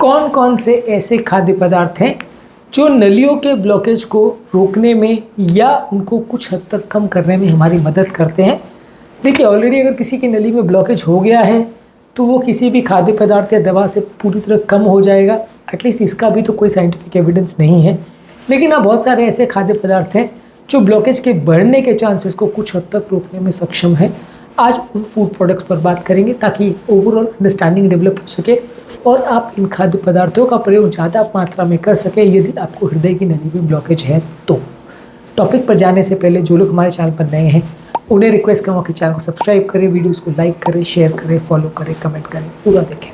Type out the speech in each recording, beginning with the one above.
कौन कौन से ऐसे खाद्य पदार्थ हैं जो नलियों के ब्लॉकेज को रोकने में या उनको कुछ हद तक कम करने में हमारी मदद करते हैं। देखिए, ऑलरेडी अगर किसी की नली में ब्लॉकेज हो गया है तो वो किसी भी खाद्य पदार्थ या दवा से पूरी तरह कम हो जाएगा। एटलीस्ट इसका भी तो कोई साइंटिफिक एविडेंस नहीं है। लेकिन हाँ, बहुत सारे ऐसे खाद्य पदार्थ हैं जो ब्लॉकेज के बढ़ने के चांसेस को कुछ हद तक रोकने में सक्षम है। आज उन फूड प्रोडक्ट्स पर बात करेंगे ताकि ओवरऑल अंडरस्टैंडिंग डेवलप हो सके और आप इन खाद्य पदार्थों का प्रयोग ज़्यादा मात्रा में कर सकें यदि आपको हृदय की नली में ब्लॉकेज है तो। टॉपिक पर जाने से पहले जो लोग हमारे चैनल पर नए हैं उन्हें रिक्वेस्ट करूँगा कि चैनल को सब्सक्राइब करें, वीडियोस को लाइक करें, शेयर करें, फॉलो करें, कमेंट करें, पूरा देखें।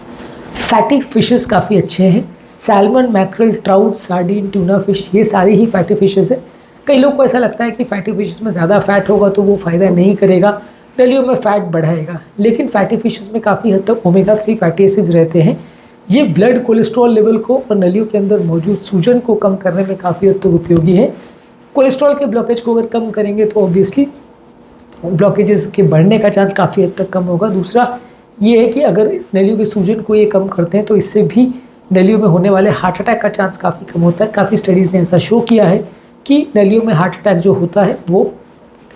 फैटी फिशेस काफ़ी अच्छे हैं। Salmon, mackerel, trout, sardine, tuna fish, ये सारी ही फैटी फिशेस है। कई लोग को ऐसा लगता है कि फैटी फिशेस में ज़्यादा फैट होगा तो वो फ़ायदा नहीं करेगा, नलियों में फ़ैट बढ़ाएगा। लेकिन फैटी फिशेस में काफ़ी हद तक ओमेगा 3 फैटी एसिड्स रहते हैं। ये ब्लड कोलेस्ट्रॉल लेवल को और नलियों के अंदर मौजूद सूजन को कम करने में काफ़ी हद तक उपयोगी है। कोलेस्ट्रॉल के ब्लॉकेज को अगर कम करेंगे तो ऑब्वियसली ब्लॉकेजेस के बढ़ने का चांस काफ़ी हद तक कम होगा। दूसरा ये है कि अगर इस नलियों के सूजन को ये कम करते हैं तो इससे भी नलियों में होने वाले हार्ट अटैक का चांस काफ़ी कम होता है। काफ़ी स्टडीज़ ने ऐसा शो किया है कि नलियों में हार्ट अटैक जो होता है वो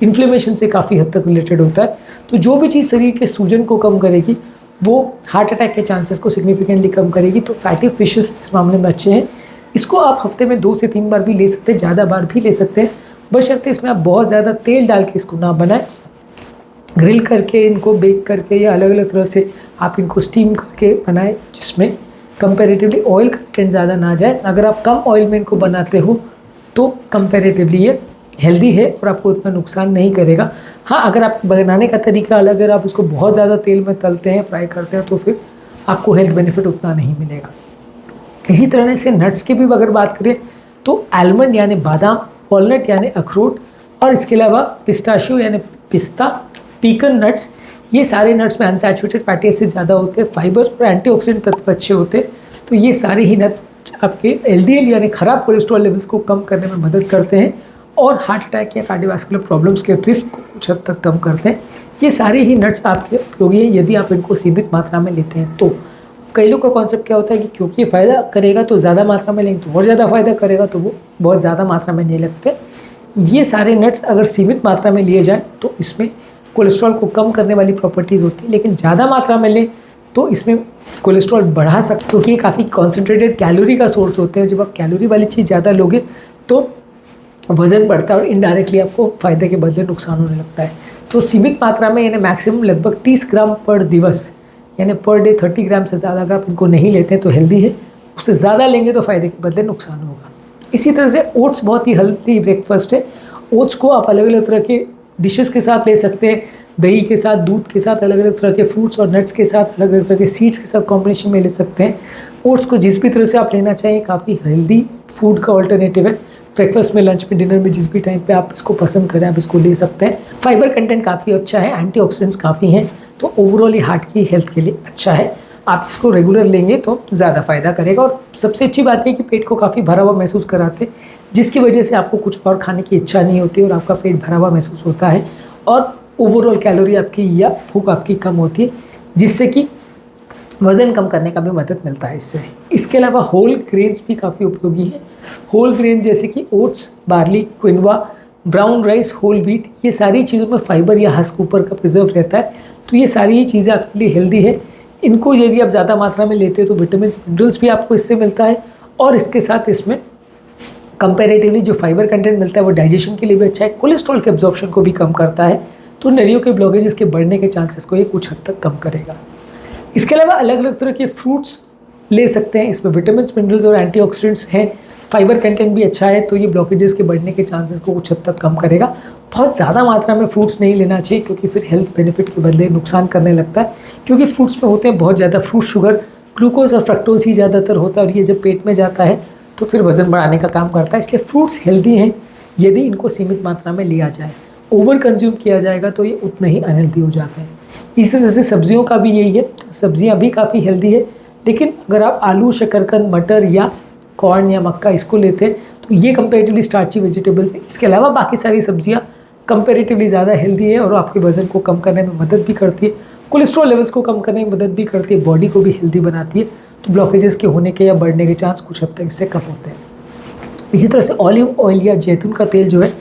इन्फ्लेमेशन से काफ़ी हद तक रिलेटेड होता है। तो जो भी चीज़ शरीर के सूजन को कम करेगी वो हार्ट अटैक के चांसेस को सिग्निफिकेंटली कम करेगी। तो फैटी फिशेस इस मामले में अच्छे हैं। इसको आप हफ्ते में 2 से 3 बार भी ले सकते हैं, ज़्यादा बार भी ले सकते हैं, बशर्ते इसमें आप बहुत ज़्यादा तेल डाल के इसको ना बनाएं। ग्रिल करके, इनको बेक करके या अलग अलग तरह से आप इनको स्टीम करके बनाएं जिसमें कंपैरेटिवली ऑयल कंटेंट ज़्यादा ना जाए। अगर आप कम ऑयल में इनको बनाते हो तो कंपैरेटिवली ये हेल्दी है और आपको उतना नुकसान नहीं करेगा। हाँ, अगर आप बनाने का तरीका अलग, अगर आप इसको बहुत ज़्यादा तेल में तलते हैं, फ्राई करते हैं, तो फिर आपको हेल्थ बेनिफिट उतना नहीं मिलेगा। इसी तरह से नट्स की भी अगर बात करें तो आलमंड यानी बादाम, वॉलनट यानी अखरोट और इसके अलावा पिस्ताशियो यानी पिस्ता, पीकन नट्स, ये सारे नट्स में अनसैचुरेटेड फैटी एसिड ज़्यादा होते हैं, फाइबर और एंटीऑक्सीडेंट तत्व अच्छे होते हैं। तो ये सारे ही नट्स आपके LDL यानी ख़राब कोलेस्ट्रॉल लेवल्स को कम करने में मदद करते हैं और हार्ट अटैक या कार्डियोवैस्कुलर प्रॉब्लम्स के रिस्क को कुछ हद तक कम करते हैं। ये सारे ही नट्स आपके उपयोगी हैं यदि आप इनको सीमित मात्रा में लेते हैं तो। कई लोग का कॉन्सेप्ट क्या होता है कि क्योंकि ये फ़ायदा करेगा तो ज़्यादा मात्रा में लेंगे तो और ज़्यादा फ़ायदा करेगा, तो वो बहुत ज़्यादा मात्रा में नहीं लगते। ये सारे नट्स अगर सीमित मात्रा में लिए जाए तो इसमें कोलेस्ट्रॉल को कम करने वाली प्रॉपर्टीज़ होती है, लेकिन ज़्यादा मात्रा में लें तो इसमें कोलेस्ट्रॉल बढ़ा सकते, क्योंकि ये काफ़ी कॉन्सेंट्रेटेड कैलोरी का सोर्स होते हैं। जब आप कैलोरी वाली चीज़ ज़्यादा लोगे तो वज़न बढ़ता है और इनडायरेक्टली आपको फ़ायदे के बदले नुकसान होने लगता है। तो सीमित मात्रा में यानी मैक्सिमम लगभग 30 ग्राम पर दिवस यानी पर डे 30 ग्राम से ज़्यादा अगर आप इनको नहीं लेते हैं तो हेल्दी है। उससे ज़्यादा लेंगे तो फ़ायदे के बदले नुकसान होगा। इसी तरह से ओट्स बहुत ही हेल्दी ब्रेकफास्ट है। ओट्स को आप अलग अलग तरह के डिशेस के साथ ले सकते हैं, दही के साथ, दूध के साथ, अलग अलग तरह के फ्रूट्स और नट्स के साथ, अलग अलग तरह के सीड्स के साथ कॉम्बिनेशन में ले सकते हैं। ओट्स को जिस भी तरह से आप लेना चाहिए काफ़ी हेल्दी फूड का ऑल्टरनेटिव है। ब्रेकफास्ट में, लंच में, डिनर में, जिस भी टाइम पे आप इसको पसंद करें आप इसको ले सकते हैं। फाइबर कंटेंट काफ़ी अच्छा है, एंटीऑक्सीडेंट्स काफ़ी हैं, तो ओवरऑल ये हार्ट की हेल्थ के लिए अच्छा है। आप इसको रेगुलर लेंगे तो ज़्यादा फ़ायदा करेगा। और सबसे अच्छी बात है कि पेट को काफ़ी भरा हुआ महसूस कराते हैं, जिसकी वजह से आपको कुछ और खाने की इच्छा नहीं होती और आपका पेट भरा हुआ महसूस होता है और ओवरऑल कैलोरी आपकी या भूख आपकी कम होती है, जिससे कि वज़न कम करने का भी मदद मिलता है इससे। इसके अलावा होल ग्रेन्स भी काफ़ी उपयोगी है। होल ग्रेन जैसे कि oats, barley, quinoa, brown rice, whole wheat, ये सारी चीज़ों में फाइबर या हस्क ऊपर का प्रिजर्व रहता है। तो ये सारी ही चीज़ें आपके लिए हेल्दी है। इनको यदि आप ज़्यादा मात्रा में लेते हो तो विटामिन मिनरल्स भी आपको इससे मिलता है और इसके साथ इसमें कंपैरेटिवली जो फाइबर कंटेंट मिलता है वो डाइजेशन के लिए भी अच्छा है, कोलेस्ट्रॉल के एब्जॉर्प्शन को भी कम करता है। तो नलियों के ब्लॉकेजेस के बढ़ने के चांसेस को ये कुछ हद तक कम करेगा। इसके अलावा अलग अलग तरह के फ्रूट्स ले सकते हैं, इसमें विटामिन मिनरल्स और एंटीऑक्सीडेंट्स हैं, फाइबर कंटेंट भी अच्छा है, तो ये ब्लॉकेजेस के बढ़ने के चांसेस को कुछ हद तक कम करेगा। बहुत ज़्यादा मात्रा में फ्रूट्स नहीं लेना चाहिए क्योंकि फिर हेल्थ बेनिफिट के बदले नुकसान करने लगता है, क्योंकि फ्रूट्स में होते हैं बहुत ज़्यादा फ्रूट शुगर, ग्लूकोज और फ्रक्टोज ही ज़्यादातर होता है और ये जब पेट में जाता है तो फिर वज़न बढ़ाने का काम करता है। इसलिए फ्रूट्स हेल्दी हैं यदि इनको सीमित मात्रा में लिया जाए। ओवर कंज्यूम किया जाएगा तो ये उतने ही अनहेल्दी हो जाते हैं। इस तरह से सब्जियों का भी यही है, सब्जियां भी काफ़ी हेल्दी है, लेकिन अगर आप आलू, शकरकंद, मटर या कॉर्न या मक्का इसको लेते हैं तो ये कंपेरेटिवली स्टार्ची वेजिटेबल्स है। इसके अलावा बाकी सारी सब्जियां कंपेरेटिवली ज़्यादा हेल्दी है और आपके वज़न को कम करने में मदद भी करती है, कोलेस्ट्रॉल लेवल्स को कम करने में मदद भी करती है, बॉडी को भी हेल्दी बनाती है। तो ब्लॉकेजेस के होने के या बढ़ने के चांस कुछ हद तक इससे कम होते हैं। इसी तरह से ऑलिव ऑयल या जैतून का तेल जो है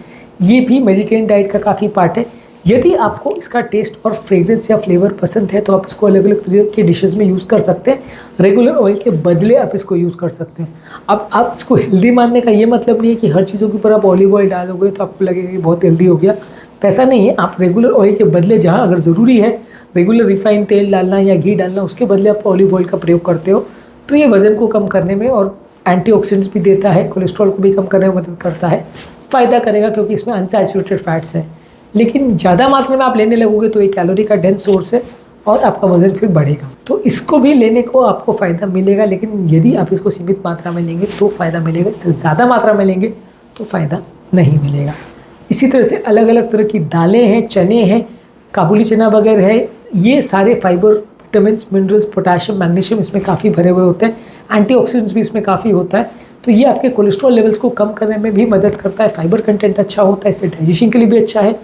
ये भी मेडिटेरियन डाइट का काफ़ी पार्ट है। यदि आपको इसका टेस्ट और फ्रेग्रेंस या फ्लेवर पसंद है तो आप इसको अलग अलग तरह के डिशेस में यूज़ कर सकते हैं। रेगुलर ऑयल के बदले आप इसको यूज़ कर सकते हैं। अब आप इसको हेल्दी मानने का ये मतलब नहीं है कि हर चीज़ों के ऊपर आप ऑलिव ऑयल डालोगे तो आपको लगेगा कि बहुत हेल्दी हो गया, पैसा नहीं है। आप रेगुलर ऑयल के बदले जहाँ अगर ज़रूरी है रेगुलर रिफाइंड तेल डालना या घी डालना, उसके बदले आप ऑलिव ऑयल का प्रयोग करते हो तो ये वज़न को कम करने में और एंटीऑक्सीडेंट्स भी देता है, कोलेस्ट्रॉल को भी कम करने में मदद करता है, फ़ायदा करेगा क्योंकि इसमें अनसैचुरेटेड फैट्स हैं। लेकिन ज़्यादा मात्रा में आप लेने लगोगे तो ये कैलोरी का डेंस सोर्स है और आपका वज़न फिर बढ़ेगा। तो इसको भी लेने को आपको फ़ायदा मिलेगा, लेकिन यदि आप इसको सीमित मात्रा में लेंगे तो फ़ायदा मिलेगा, इससे ज़्यादा मात्रा में लेंगे तो फ़ायदा नहीं मिलेगा। इसी तरह से अलग अलग तरह की दालें हैं, चने हैं, काबुली चना वगैरह है, ये सारे fibre, vitamins, minerals, potassium, magnesium इसमें काफ़ी भरे हुए होते हैं। एंटीऑक्सीडेंट्स भी इसमें काफ़ी होता है, तो ये आपके कोलेस्ट्रॉल लेवल्स को कम करने में भी मदद करता है। फाइबर कंटेंट अच्छा होता है, इससे डाइजेशन के लिए भी अच्छा है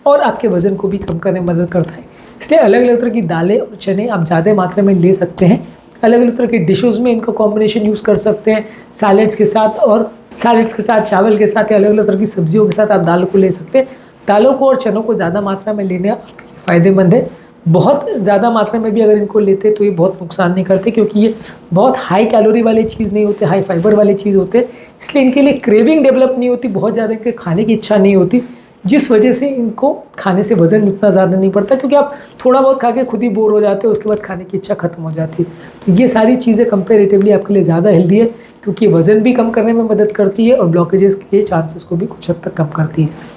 और आपके वज़न को भी कम करने में मदद करता है। इसलिए अलग अलग तरह की दालें और चने आप ज़्यादा मात्रा में ले सकते हैं। अलग अलग तरह के डिशेज़ में इनका कॉम्बिनेशन यूज़ कर सकते हैं, सैलेड्स के साथ, और सैलेड्स के साथ, चावल के साथ या अलग अलग तरह की सब्जियों के साथ आप दालों को ले सकते हैं। दालों को और चनों को ज़्यादा मात्रा में लेना आपके लिए फ़ायदेमंद है। बहुत ज़्यादा मात्रा में भी अगर इनको लेते तो ये बहुत नुकसान नहीं करते, क्योंकि ये बहुत हाई कैलोरी वाली चीज़ नहीं होते, हाई फाइबर वाली चीज़ होते, इसलिए इनके लिए क्रेविंग डेवलप नहीं होती, बहुत ज़्यादा इनके खाने की इच्छा नहीं होती, जिस वजह से इनको खाने से वज़न उतना ज़्यादा नहीं पड़ता, क्योंकि आप थोड़ा बहुत खा के खुद ही बोर हो जाते हो, उसके बाद खाने की इच्छा खत्म हो जाती है। तो ये सारी चीज़ें कंपेरेटिवली आपके लिए ज़्यादा हेल्दी है, क्योंकि ये वज़न भी कम करने में मदद करती है और ब्लॉकेजेस के चांसेस को भी कुछ हद तक कम करती है।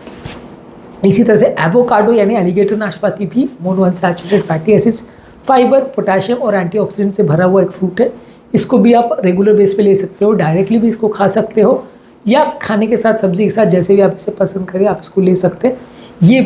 इसी तरह से एवोकाडो यानी एलिगेटर नाशपाती भी monounsaturated fatty acids, fibre, potassium और एंटीऑक्सीडेंट से भरा हुआ एक फ्रूट है। इसको भी आप रेगुलर बेस पे ले सकते हो, डायरेक्टली भी इसको खा सकते हो या खाने के साथ, सब्जी के साथ, जैसे भी आप इसे पसंद करें आप इसको ले सकते हैं। ये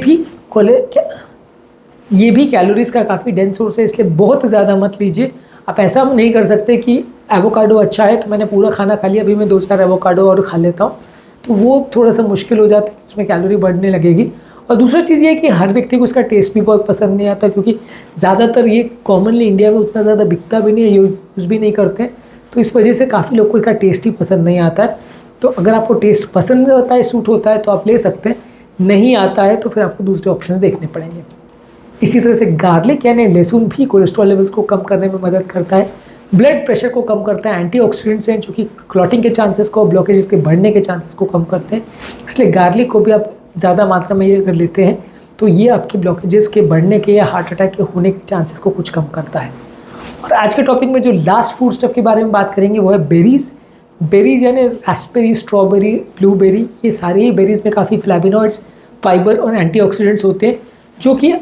भी कैलोरीज का काफ़ी डेंस सोर्स है, इसलिए बहुत ज़्यादा मत लीजिए। आप ऐसा नहीं कर सकते कि एवोकाडो अच्छा है तो मैंने पूरा खाना खा लिया, अभी मैं 2-4 एवोकाडो और खा लेता हूँ, तो वो थोड़ा सा मुश्किल हो जाता है, उसमें कैलोरी बढ़ने लगेगी। और दूसरा चीज़ ये है कि हर व्यक्ति को इसका टेस्ट भी बहुत पसंद नहीं आता, क्योंकि ज़्यादातर ये कॉमनली इंडिया में उतना ज़्यादा बिकता भी नहीं है, यूज़ भी नहीं करते हैं, तो इस वजह से काफ़ी लोग को इसका टेस्ट ही पसंद नहीं आता है। तो अगर आपको टेस्ट पसंद होता है, सूट होता है तो आप ले सकते हैं, नहीं आता है तो फिर आपको दूसरे ऑप्शंस देखने पड़ेंगे। इसी तरह से गार्लिक यानी लहसुन भी कोलेस्ट्रॉल लेवल्स को कम करने में मदद करता है, ब्लड प्रेशर को कम करता है, एंटीऑक्सीडेंट्स हैं जो कि क्लॉटिंग के चांसेस को, ब्लॉकेजेस के बढ़ने के चांसेस को कम करते हैं। इसलिए गार्लिक को भी आप ज़्यादा मात्रा में ये अगर लेते हैं तो ये आपके ब्लॉकेजेस के बढ़ने के या हार्ट अटैक के होने के चांसेस को कुछ कम करता है। और आज के टॉपिक में जो लास्ट फूड स्टफ के बारे में बात करेंगे वो है बेरीज़। बेरीज़ यानी रास्पबेरी, स्ट्रॉबेरी, ब्लूबेरी, ये सारे ही बेरीज़ में काफ़ी फ्लैविनॉइड्स, फाइबर और एंटीऑक्सीडेंट्स होते हैं, जो कि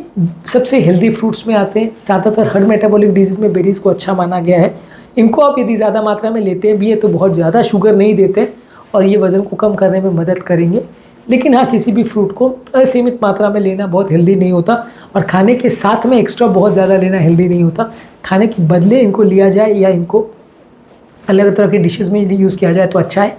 सबसे हेल्दी फ्रूट्स में आते हैं। ज़्यादातर हर मेटाबॉलिक डिजीज़ में बेरीज़ को अच्छा माना गया है। इनको आप यदि ज़्यादा मात्रा में लेते हैं भी है तो बहुत ज़्यादा शुगर नहीं देते और ये वज़न को कम करने में मदद करेंगे। लेकिन हाँ, किसी भी फ्रूट को असीमित मात्रा में लेना बहुत हेल्दी नहीं होता और खाने के साथ में एक्स्ट्रा बहुत ज़्यादा लेना हेल्दी नहीं होता। खाने के बदले इनको लिया जाए या इनको अलग तरह के डिशेस में यूज़ किया जाए तो अच्छा है।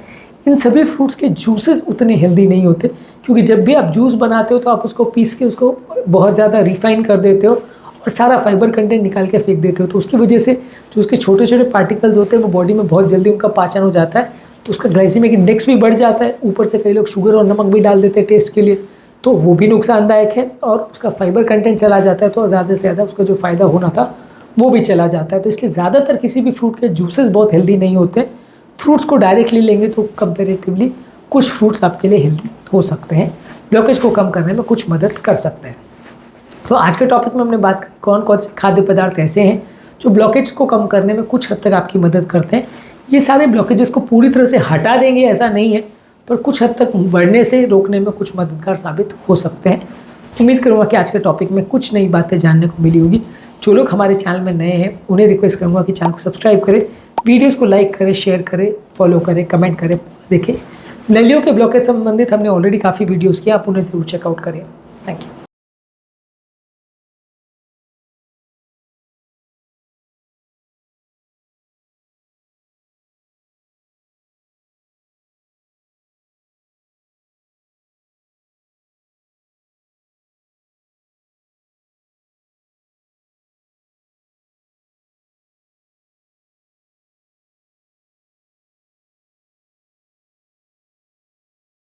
इन सभी फ्रूट्स के जूसेस उतने हेल्दी नहीं होते, क्योंकि जब भी आप जूस बनाते हो तो आप उसको पीस के उसको बहुत ज़्यादा रिफाइन कर देते हो और सारा फाइबर कंटेंट निकाल के फेंक देते हो, तो उसकी वजह से जो उसके छोटे छोटे पार्टिकल्स होते हैं वो बॉडी में बहुत जल्दी उनका पाचन हो जाता है, तो उसका ग्लाइसेमिक इंडेक्स भी बढ़ जाता है। ऊपर से कई लोग शुगर और नमक भी डाल देते हैं टेस्ट के लिए, तो वो भी नुकसानदायक है और उसका फाइबर कंटेंट चला जाता है, तो ज़्यादा से ज़्यादा उसका जो फ़ायदा होना था वो भी चला जाता है। तो इसलिए ज़्यादातर किसी भी फ्रूट के जूसेस बहुत हेल्दी नहीं होते। फ्रूट्स को डायरेक्टली लेंगे तो कंपेरेटिवली कुछ फ्रूट्स आपके लिए हेल्दी हो सकते हैं, ब्लॉकेज को कम करने में कुछ मदद कर सकते हैं। तो आज के टॉपिक में हमने बात करी कौन कौन से खाद्य पदार्थ ऐसे हैं जो ब्लॉकेज को कम करने में कुछ हद तक आपकी मदद करते हैं। ये सारे ब्लॉकेजेस को पूरी तरह से हटा देंगे ऐसा नहीं है, पर कुछ हद तक बढ़ने से रोकने में कुछ मददगार साबित हो सकते हैं। उम्मीद करूँगा कि आज के टॉपिक में कुछ नई बातें जानने को मिली होगी। जो लोग हमारे चैनल में नए हैं उन्हें रिक्वेस्ट करूँगा कि चैनल को सब्सक्राइब करें, वीडियोज़ को लाइक करें, शेयर करें, फॉलो करें, कमेंट करें, देखें। नलियों के ब्लॉकेज संबंधित हमने ऑलरेडी काफ़ी वीडियोज़ किए, आप उन्हें ज़रूर चेकआउट करें। Thank you.